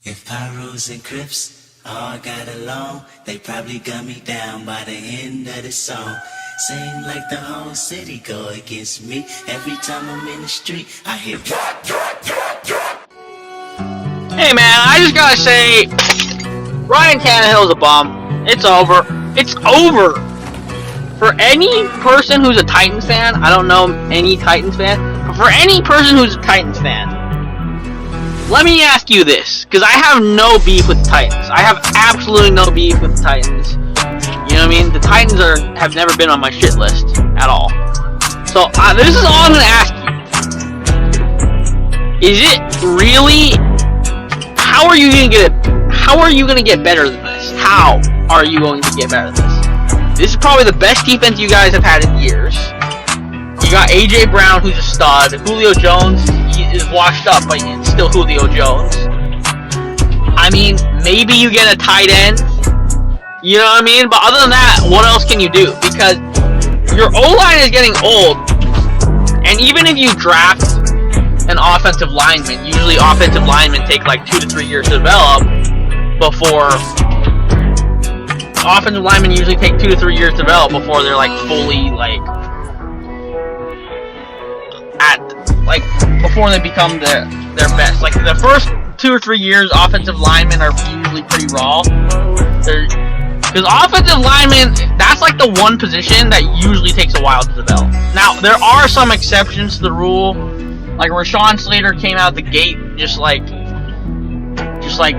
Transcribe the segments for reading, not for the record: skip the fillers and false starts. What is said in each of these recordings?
If Pyros and Crips all got along, they probably got me down by the end of the song. Seem like the whole city go against me. Every time I'm in the street, I hear drop, drop, drop, drop. Hey man, I just gotta say, Ryan Tannehill's a bum. It's over. It's over. For any person who's a Titans fan, I don't know any Titans fan, but for any person who's a Titans fan, let me ask you this, because I have no beef with the Titans. I have absolutely no beef with the Titans. You know what I mean? The Titans have never been on my shit list at all. So this is all I'm gonna ask you. Is it really? How are you gonna get better than this? How are you going to get better than this? This is probably the best defense you guys have had in years. You got AJ Brown, who's a stud. Julio Jones, he is washed up, but it's still Julio Jones. I mean, maybe you get a tight end. You know what I mean? But other than that, what else can you do? Because your O-line is getting old. And even if you draft an offensive lineman, usually offensive linemen take like 2 to 3 years to develop before... Offensive linemen usually take 2 to 3 years to develop before they're like fully before they become their best. Like the first 2 or 3 years, offensive linemen are usually pretty raw. Because offensive linemen, that's like the one position that usually takes a while to develop. Now there are some exceptions to the rule. Like Rashawn Slater came out the gate just like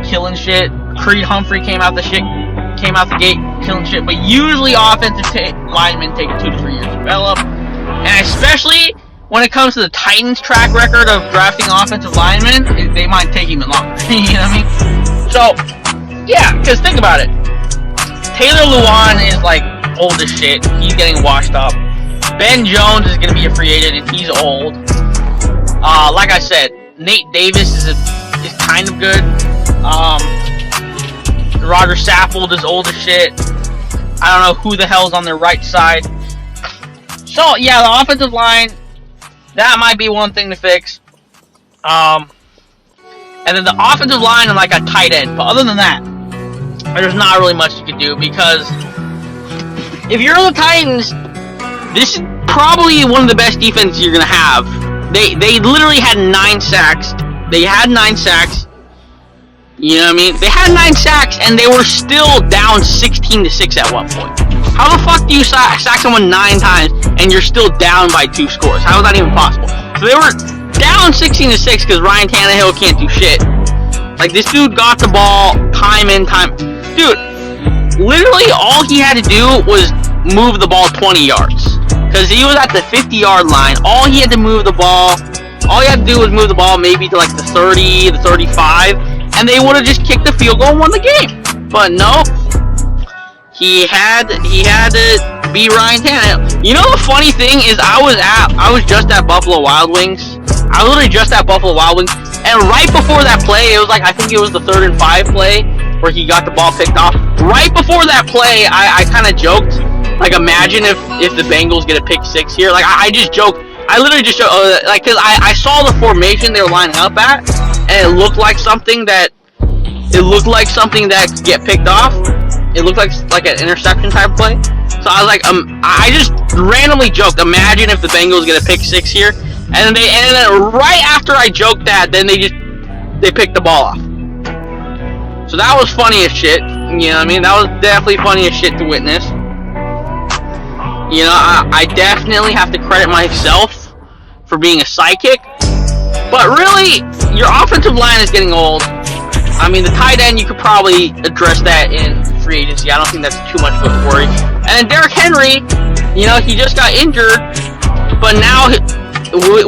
killing shit. Creed Humphrey came out the gate killing shit. But usually offensive linemen take 2 to 3 years to develop. And especially when it comes to the Titans' track record of drafting offensive linemen, they might take even longer. You know what I mean? So, yeah, because think about it. Taylor Lewan is like old as shit. He's getting washed up. Ben Jones is going to be a free agent and he's old. Like I said, Nate Davis is kind of good. Roger Saffold is old as shit. I don't know who the hell's on their right side. So, yeah, the offensive line, that might be one thing to fix. And then the offensive line and like a tight end. But other than that, there's not really much you can do because if you're the Titans, this is probably one of the best defenses you're gonna have. They literally had 9 sacks. They had 9 sacks. You know what I mean? They had 9 sacks and they were still down 16-6 at one point. How the fuck do you sack someone 9 times and you're still down by 2 scores? How is that even possible? So they were down 16-6 because Ryan Tannehill can't do shit. Like this dude got the ball time in time. Dude, literally all he had to do was move the ball 20 yards. Because he was at the 50-yard line. All he had to move the ball, all he had to do was move the ball maybe to like the 30, the 35, and they would have just kicked the field goal and won the game. But no, he had to be Ryan Tannehill. You know the funny thing is I was just at Buffalo Wild Wings. I was literally just at Buffalo Wild Wings, and right before that play, it was like I think it was the 3rd and 5 play where he got the ball picked off. Right before that play, I kind of joked, like imagine if the Bengals get a pick 6 here. Like I just joked. I literally just joked, like because I saw the formation they were lining up at, and it looked like something that could get picked off. It looked like an interception type play. So I was like, I just randomly joked, imagine if the Bengals get a pick 6 here, and then right after I joked that, then they picked the ball off. So that was funny as shit. You know what I mean? That was definitely funny as shit to witness. You know, I definitely have to credit myself for being a sidekick. But really, your offensive line is getting old. I mean, the tight end, you could probably address that in free agency. I don't think that's too much of a worry. And then Derrick Henry, you know, he just got injured. But now,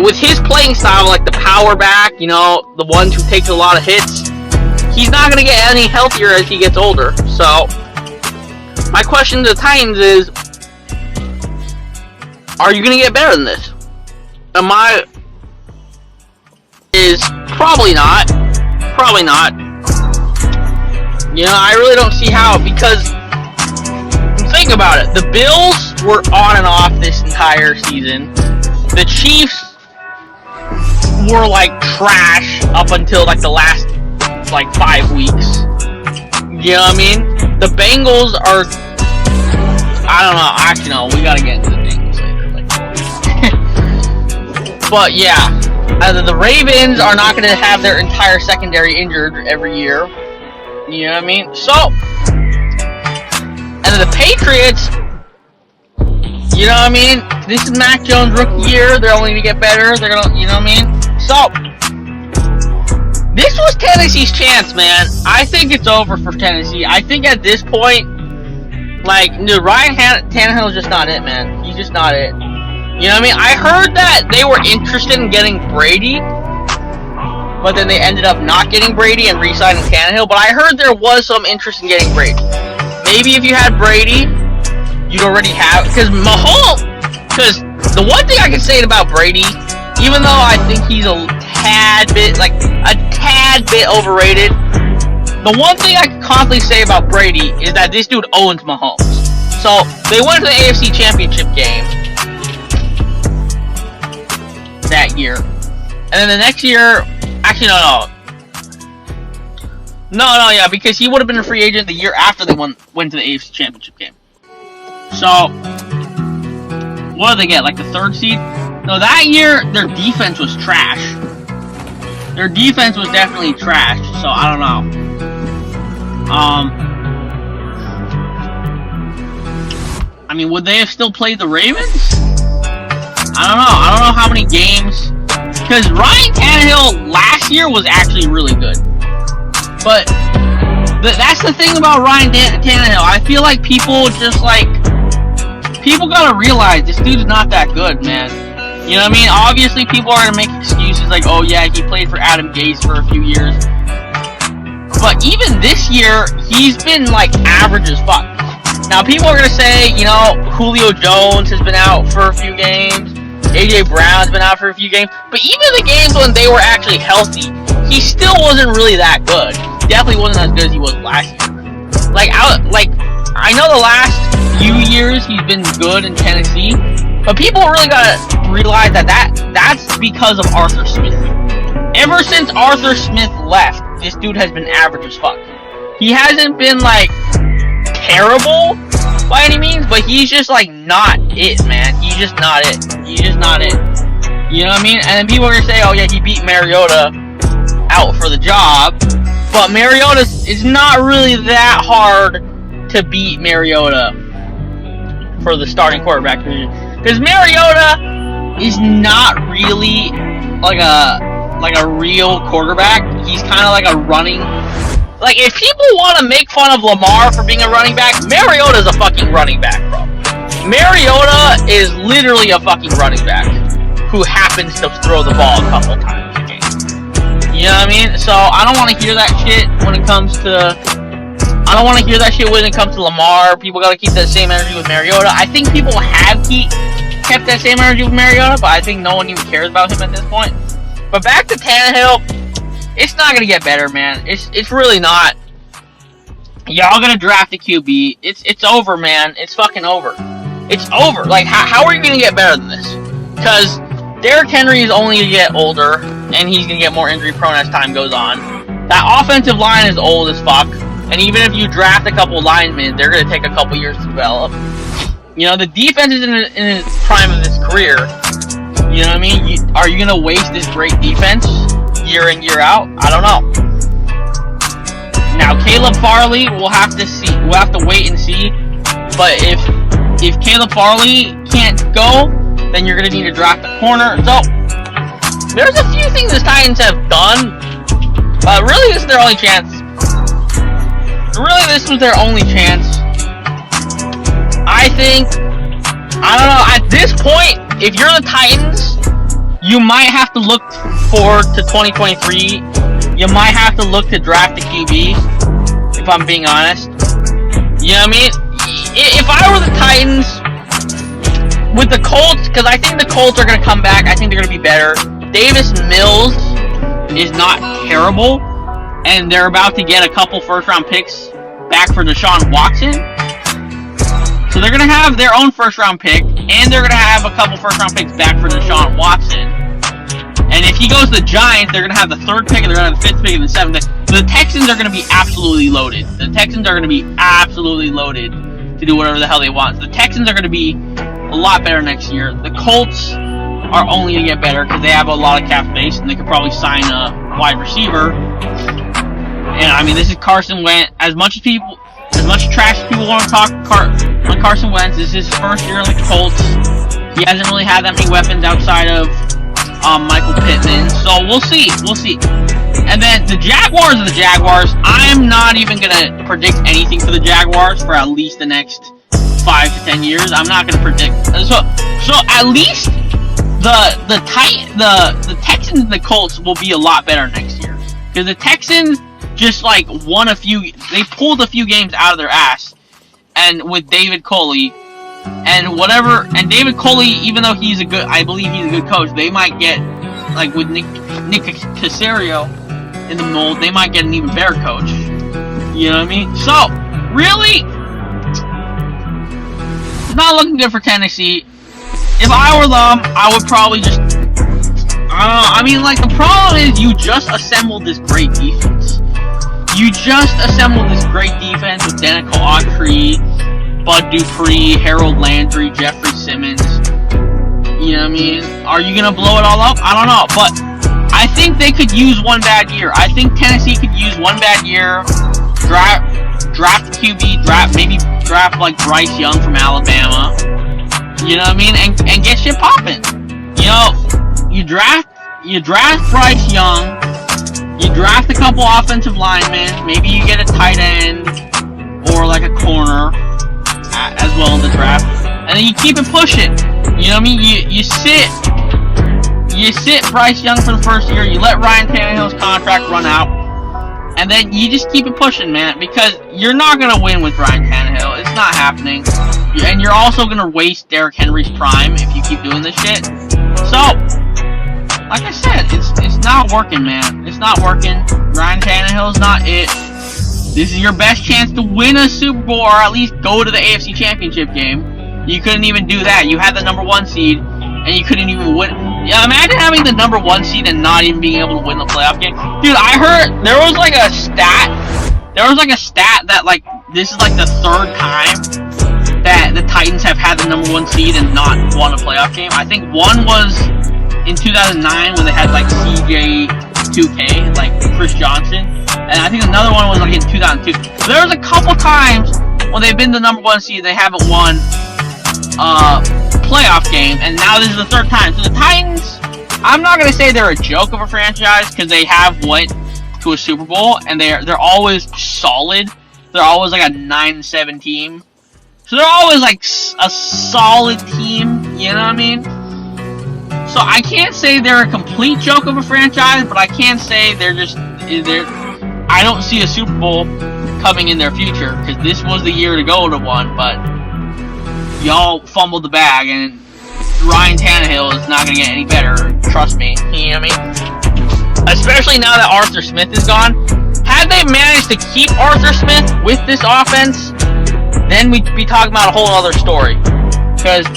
with his playing style, like the power back, you know, the one who takes a lot of hits, he's not going to get any healthier as he gets older. So, my question to the Titans is, are you going to get better than this? Is probably not. Probably not. You know, I really don't see how, because think about it. The Bills were on and off this entire season. The Chiefs were like trash up until like the last like 5 weeks. You know what I mean? The Bengals are, I don't know, actually no, we gotta get into the Bengals later. But yeah, the Ravens are not gonna have their entire secondary injured every year. You know what I mean? So, and then the Patriots, you know what I mean? This is Mac Jones' rookie year. They're only gonna get better. They're gonna, you know what I mean? So, this was Tennessee's chance, man. I think it's over for Tennessee. I think at this point, like, dude, Ryan Tannehill is just not it, man. He's just not it. You know what I mean? I heard that they were interested in getting Brady, but then they ended up not getting Brady and re-signing Tannehill. But I heard there was some interest in getting Brady. Maybe if you had Brady, you'd already have, because the one thing I can say about Brady, even though I think he's a tad bit overrated, the one thing I can confidently say about Brady is that this dude owns Mahomes. So they went to the AFC Championship game that year, and then the next year, actually no, yeah, because he would have been a free agent the year after they went to the AFC Championship game. So, what did they get? Like the 3rd seed? No, that year their defense was trash. Their defense was definitely trash. So I don't know. I mean, would they have still played the Ravens? I don't know. I don't know how many games. Because Ryan Tannehill last year was actually really good. But that's the thing about Ryan Tannehill. I feel like people gotta realize this dude's not that good, man. You know what I mean? Obviously, people are gonna make excuses like, oh yeah, he played for Adam Gase for a few years. But even this year, he's been like average as fuck. Now, people are gonna say, you know, Julio Jones has been out for a few games. AJ Brown's been out for a few games. But even the games when they were actually healthy, he still wasn't really that good. Definitely wasn't as good as he was last year. I know the last few years he's been good in Tennessee, but people really gotta realize that's because of Arthur Smith. Ever since Arthur Smith left, this dude has been average as fuck. He hasn't been like terrible by any means, but he's just like not it, man. He's just not it. He's just not it. You know what I mean? And then people are gonna say, oh yeah, he beat Mariota out for the job. But Mariota is not really that hard to beat Mariota for the starting quarterback position. Because Mariota is not really like a real quarterback. He's kind of like a running. Like, if people want to make fun of Lamar for being a running back, Mariota's a fucking running back, bro. Mariota is literally a fucking running back who happens to throw the ball a couple times a game. You know what I mean? So I don't want to hear that shit when it comes to. I don't want to hear that shit when it comes to Lamar. People gotta keep that same energy with Mariota. I think people have kept that same energy with Mariota, but I think no one even cares about him at this point. But back to Tannehill, it's not gonna get better, man. It's really not. Y'all gonna draft a QB. It's over, man. It's fucking over. It's over. Like, how are you gonna get better than this? Because Derrick Henry is only gonna get older, and he's gonna get more injury prone as time goes on. That offensive line is old as fuck, and even if you draft a couple linemen, they're gonna take a couple years to develop. You know, the defense is in its prime of its career. You know what I mean? Are you gonna waste this great defense year in, year out? I don't know. Now, Caleb Farley, we'll have to see. We'll have to wait and see. But if Caleb Farley can't go, then you're gonna need to draft a corner. So there's a few things the Titans have done, but really this is their only chance. Really, this was their only chance. I think, I don't know, at this point, if you're the Titans, you might have to look forward to 2023. You might have to look to draft a QB, if I'm being honest. You know what I mean? If I were the Titans, with the Colts, because I think the Colts are going to come back, I think they're going to be better. Davis Mills is not terrible, and they're about to get a couple first-round picks back for Deshaun Watson. So they're going to have their own first-round pick, and they're going to have a couple first-round picks back for Deshaun Watson. And if he goes to the Giants, they're going to have the third pick, and they're going to have the fifth pick, and the seventh pick. the Texans are going to be absolutely loaded. The Texans are going to be absolutely loaded to do whatever the hell they want. The Texans are going to be a lot better next year. The Colts are only going to get better because they have a lot of cap space and they could probably sign a wide receiver. And I mean, this is Carson Wentz. As much trash as people want to talk on Carson Wentz, this is his first year in the Colts. He hasn't really had that many weapons outside of Michael Pittman. So we'll see. And then the Jaguars are the Jaguars. I'm not even going to predict anything for the Jaguars for at least the next 5 to 10 years. I'm not going to predict. So at least the Texans and the Colts will be a lot better next year. Because the Texans just like they pulled a few games out of their ass. And with David Culley and David Culley, even though I believe he's a good coach, they might get, like with Nick Caserio in the mold, they might get an even better coach. You know what I mean? So, really, it's not looking good for Tennessee. If I were them, I would probably just, I mean, like, the problem is you just assembled this great defense. You just assembled this great defense with Denico Autry, Bud Dupree, Harold Landry, Jeffrey Simmons. You know what I mean? Are you going to blow it all up? I don't know. But I think they could use one bad year. I think Tennessee could use one bad year. Draft QB, draft like Bryce Young from Alabama. You know what I mean? And get shit popping. You know, you draft Bryce Young. You draft a couple offensive linemen. Maybe you get a tight end or like a corner as well in the draft, and then you keep it pushing. You know what I mean? You sit Bryce Young for the first year. You let Ryan Tannehill's contract run out, and then you just keep it pushing, man. Because you're not gonna win with Ryan Tannehill. It's not happening, and you're also gonna waste Derrick Henry's prime if you keep doing this shit. So, like I said, it's not working, man. It's not working. Ryan Tannehill's not it. This is your best chance to win a Super Bowl or at least go to the AFC Championship game. You couldn't even do that. You had the number 1 seed, and you couldn't even win. Yeah, imagine having the number 1 seed and not even being able to win the playoff game. Dude, I heard there was like a stat that like this is like the 3rd time that the Titans have had the number 1 seed and not won a playoff game. I think one was in 2009 when they had like CJ2K, like Chris Johnson. And I think another one was like in 2002. So there was a couple times when they've been the number 1 seed and they haven't won playoff game, and now this is the 3rd time. So the Titans, I'm not gonna say they're a joke of a franchise because they have went to a Super Bowl and they're always solid. They're always like a 9-7 team. So they're always like a solid team. You know what I mean? So I can't say they're a complete joke of a franchise, but I can say I don't see a Super Bowl coming in their future because this was the year to go to one, but y'all fumbled the bag, and Ryan Tannehill is not going to get any better. Trust me. You know what I mean? Especially now that Arthur Smith is gone. Had they managed to keep Arthur Smith with this offense, then we'd be talking about a whole other story. Because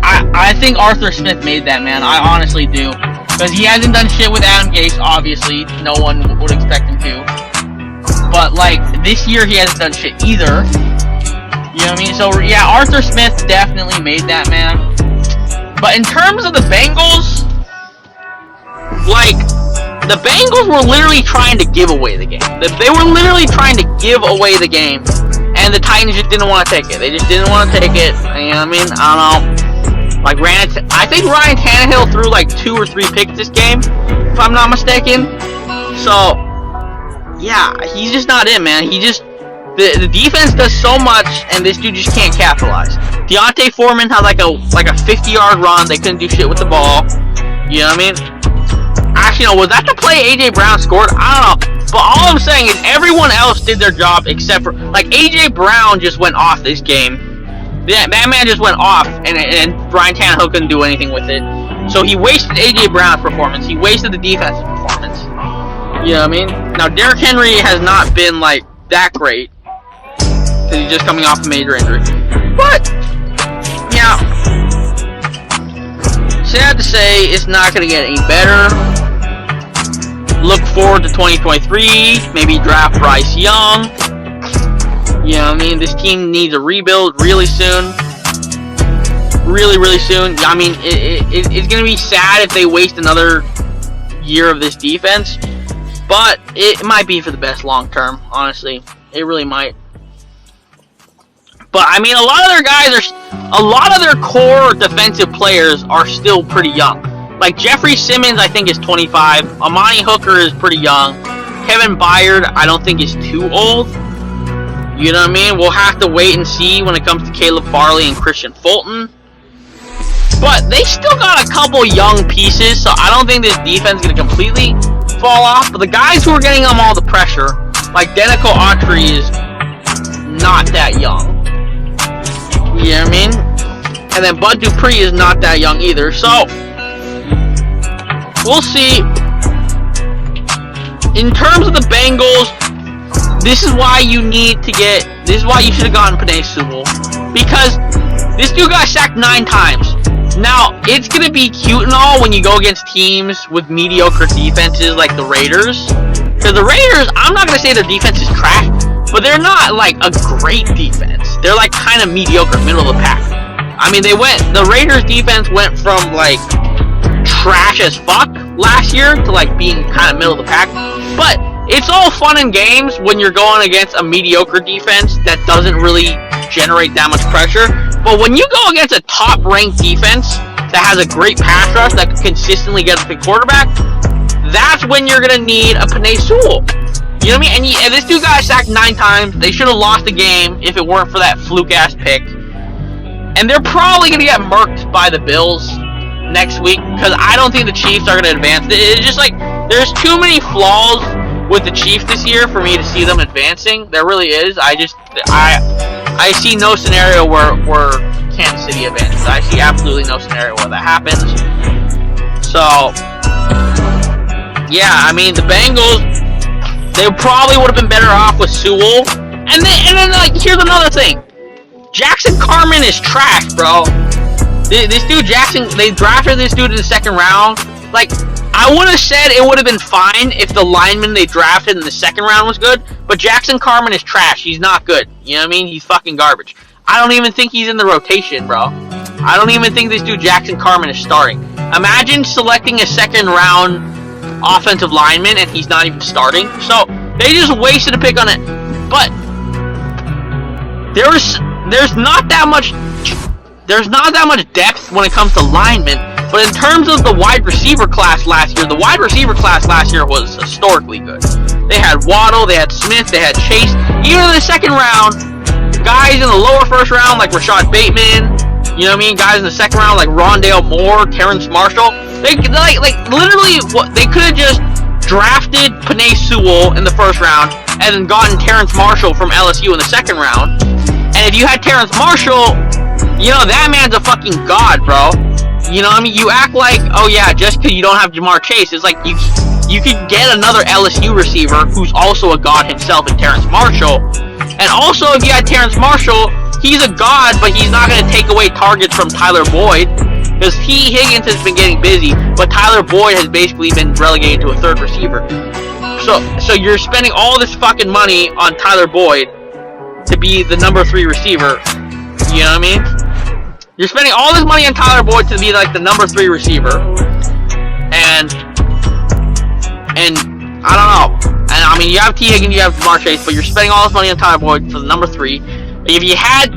I think Arthur Smith made that, man. I honestly do. Because he hasn't done shit with Adam Gase, obviously. No one would expect him to. But, like, this year he hasn't done shit either. You know what I mean? So, yeah, Arthur Smith definitely made that, man. But in terms of the Bengals, like, the Bengals were literally trying to give away the game. They were literally trying to give away the game. And the Titans just didn't want to take it. They just didn't want to take it. You know what I mean? I don't know. Like, I think Ryan Tannehill threw like 2 or 3 picks this game, if I'm not mistaken. So, yeah, he's just not in, man. The defense does so much, and this dude just can't capitalize. Deontay Foreman had like a 50-yard run. They couldn't do shit with the ball. You know what I mean? Actually, no, was that the play A.J. Brown scored? I don't know. But all I'm saying is everyone else did their job except for, like, A.J. Brown just went off this game. Yeah, that man just went off, and Ryan Tannehill couldn't do anything with it. So he wasted A.J. Brown's performance. He wasted the defense's performance. You know what I mean? Now, Derrick Henry has not been, like, that great. Because he's just coming off a major injury. But, yeah. Sad to say, it's not going to get any better. look forward to 2023. Maybe draft Bryce Young. You know what I mean? This team needs a rebuild really soon. Really soon. I mean, it's going to be sad if they waste another year of this defense. But it might be for the best long term, honestly. It really might. But, I mean, a lot of their core defensive players are still pretty young. Like, Jeffrey Simmons, I think, is 25. Amani Hooker is pretty young. Kevin Byard, I don't think is too old. You know what I mean? We'll have to wait and see when it comes to Caleb Farley and Christian Fulton. But they still got a couple young pieces, so I don't think this defense is going to completely fall off. But the guys who are getting them all the pressure, like Denico Autry, is not that young. You know what I mean? And then Bud Dupree is not that young either. So, we'll see. In terms of the Bengals, this is why you should have gotten Penei Sewell. Because this dude got sacked 9 times. Now, it's going to be cute and all when you go against teams with mediocre defenses like the Raiders. Because the Raiders, I'm not going to say their defense is trash, but they're not like a great defense. They're like kind of mediocre, middle of the pack. I mean, the Raiders defense went from like trash as fuck last year to like being kind of middle of the pack. But it's all fun and games when you're going against a mediocre defense that doesn't really generate that much pressure. But when you go against a top-ranked defense that has a great pass rush that can consistently get the quarterback, that's when you're going to need a Penei Sewell. You know what I mean? And this dude got sacked 9 times. They should have lost the game if it weren't for that fluke-ass pick. And they're probably going to get murked by the Bills next week because I don't think the Chiefs are going to advance. It's just like there's too many flaws with the Chiefs this year for me to see them advancing. There really is. I see no scenario where Kansas City advances. I see absolutely no scenario where that happens. So, yeah, I mean, the Bengals, they probably would have been better off with Sewell. And then like, here's another thing. Jackson Carman is trash, bro. This dude, Jackson, they drafted this dude in the 2nd round. Like, I would have said it would have been fine if the lineman they drafted in the 2nd round was good, but Jackson Carman is trash. He's not good. You know what I mean? He's fucking garbage. I don't even think he's in the rotation, bro. I don't even think this dude Jackson Carman is starting. Imagine selecting a 2nd round offensive lineman and he's not even starting. So, they just wasted a pick on it. But there's not that much depth when it comes to linemen. But in terms of the wide receiver class last year, was historically good. They had Waddle, they had Smith, they had Chase. Even in the 2nd round, guys in the lower 1st round like Rashad Bateman, you know what I mean? Guys in the 2nd round like Rondale Moore, Terrence Marshall. They literally they could have just drafted Penei Sewell in the 1st round and then gotten Terrence Marshall from LSU in the 2nd round. And if you had Terrence Marshall, you know, that man's a fucking god, bro. You know what I mean? You act like, oh yeah, just because you don't have Jamar Chase, it's like you could get another LSU receiver who's also a god himself in Terrence Marshall. And also, if you had Terrence Marshall, he's a god, but he's not going to take away targets from Tyler Boyd. Because Higgins has been getting busy, but Tyler Boyd has basically been relegated to a 3rd receiver. So you're spending all this fucking money on Tyler Boyd to be the number 3 receiver. You know what I mean? You're spending all this money on Tyler Boyd to be like the number 3 receiver. And I don't know. And I mean, you have T. Higgins, you have Jamar Chase, but you're spending all this money on Tyler Boyd for the number 3. If you had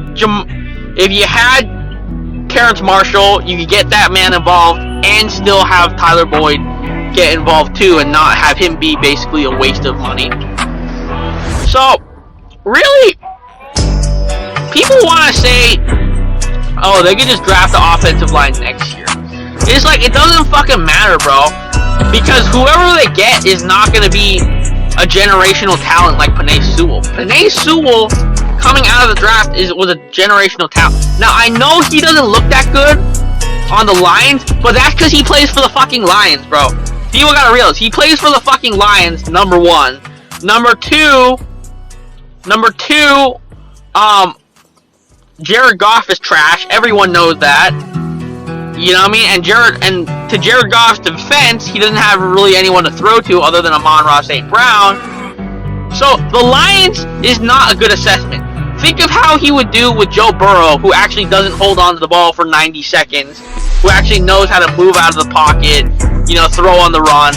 Terrence Marshall, you could get that man involved and still have Tyler Boyd get involved too and not have him be basically a waste of money. So, really, people want to say, oh, they could just draft the offensive line next year. It's like, it doesn't fucking matter, bro. Because whoever they get is not going to be a generational talent like Penei Sewell. Penei Sewell, coming out of the draft, was a generational talent. Now, I know he doesn't look that good on the Lions, but that's because he plays for the fucking Lions, bro. People gotta realize, he plays for the fucking Lions, number 1. Number two, Jared Goff is trash. Everyone knows that. You know what I mean? And to Jared Goff's defense, he doesn't have really anyone to throw to other than Amon-Ra St. Brown. So the Lions is not a good assessment. Think of how he would do with Joe Burrow, who actually doesn't hold on to the ball for 90 seconds, who actually knows how to move out of the pocket, throw on the run.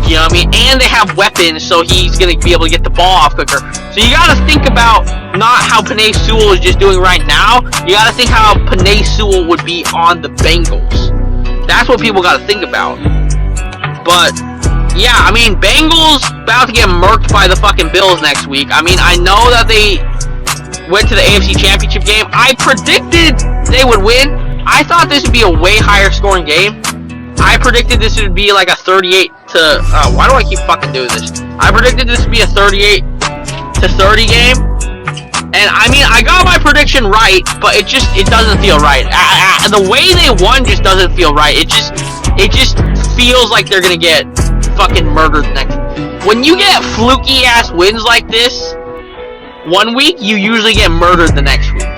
You know what I mean? And they have weapons, so he's going to be able to get the ball off quicker. So you got to think about not how Penei Sewell is just doing right now. You got to think how Penei Sewell would be on the Bengals. That's what people got to think about. But, yeah, I mean, Bengals about to get murked by the fucking Bills next week. I mean, I know that they went to the AFC Championship game. I predicted they would win. I thought this would be a way higher scoring game. I predicted this would be like a 38 to... why do I keep fucking doing this? I predicted this would be a 38 to 30 game. And, I mean, I got my prediction right, but it doesn't feel right. The way they won just doesn't feel right. It just feels like they're going to get fucking murdered next. When you get fluky-ass wins like this, one week, you usually get murdered the next week.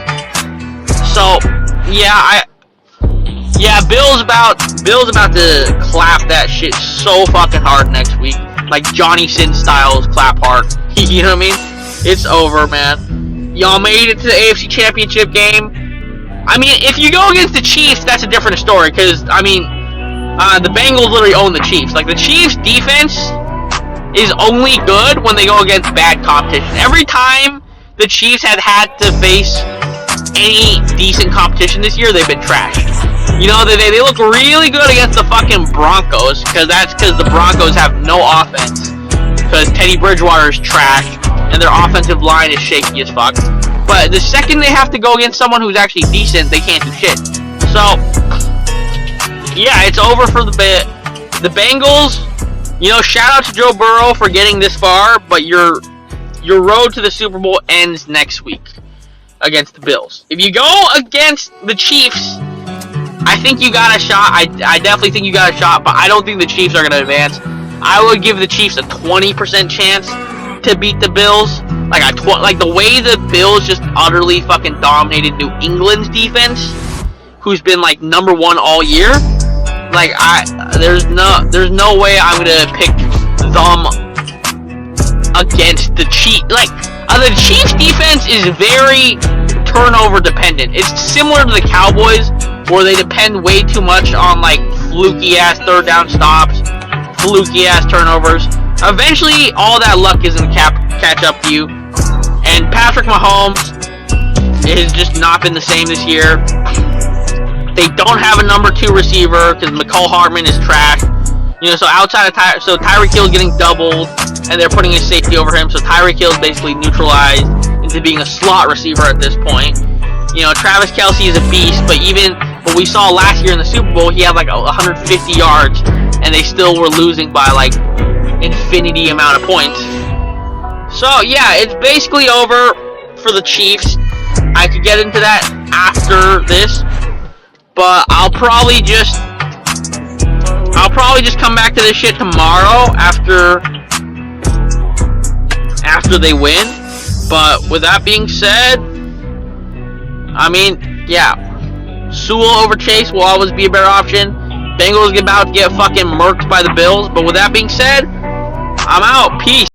So, yeah, Bill's about to clap that shit so fucking hard next week. Like Johnny Sin Styles clap hard. You know what I mean? It's over, man. Y'all made it to the AFC Championship game. I mean, if you go against the Chiefs, that's a different story. Because, I mean, the Bengals literally own the Chiefs. Like, the Chiefs' defense is only good when they go against bad competition. Every time the Chiefs had to face any decent competition this year, they've been trashed. They look really good against the fucking Broncos, because the Broncos have no offense, because Teddy Bridgewater is trash, and their offensive line is shaky as fuck. But the second they have to go against someone who's actually decent, they can't do shit. So, yeah, it's over for the Bengals. Shout out to Joe Burrow for getting this far, but your road to the Super Bowl ends next week against the Bills. If you go against the Chiefs, I think you got a shot. I definitely think you got a shot, but I don't think the Chiefs are going to advance. I would give the Chiefs a 20% chance to beat the Bills. Like the way the Bills just utterly fucking dominated New England's defense, who's been like number one all year. Like there's no way I'm gonna pick them against the Chiefs. Like the Chiefs' defense is very turnover dependent. It's similar to the Cowboys, where they depend way too much on like fluky ass third down stops, fluky ass turnovers. Eventually, all that luck is gonna catch up to you. And Patrick Mahomes has just not been the same this year. They don't have a number 2 receiver because McCall Hardman is trash. So outside of Tyreek Hill is getting doubled, and they're putting a safety over him. So Tyreek Hill is basically neutralized into being a slot receiver at this point. Travis Kelce is a beast, but what we saw last year in the Super Bowl, he had like 150 yards, and they still were losing by like infinity amount of points. So yeah, it's basically over for the Chiefs. I could get into that after this, but I'll probably just come back to this shit tomorrow after they win. But with that being said, I mean, yeah, Sewell over Chase will always be a better option. Bengals about to get fucking murked by the Bills. But with that being said, I'm out. Peace.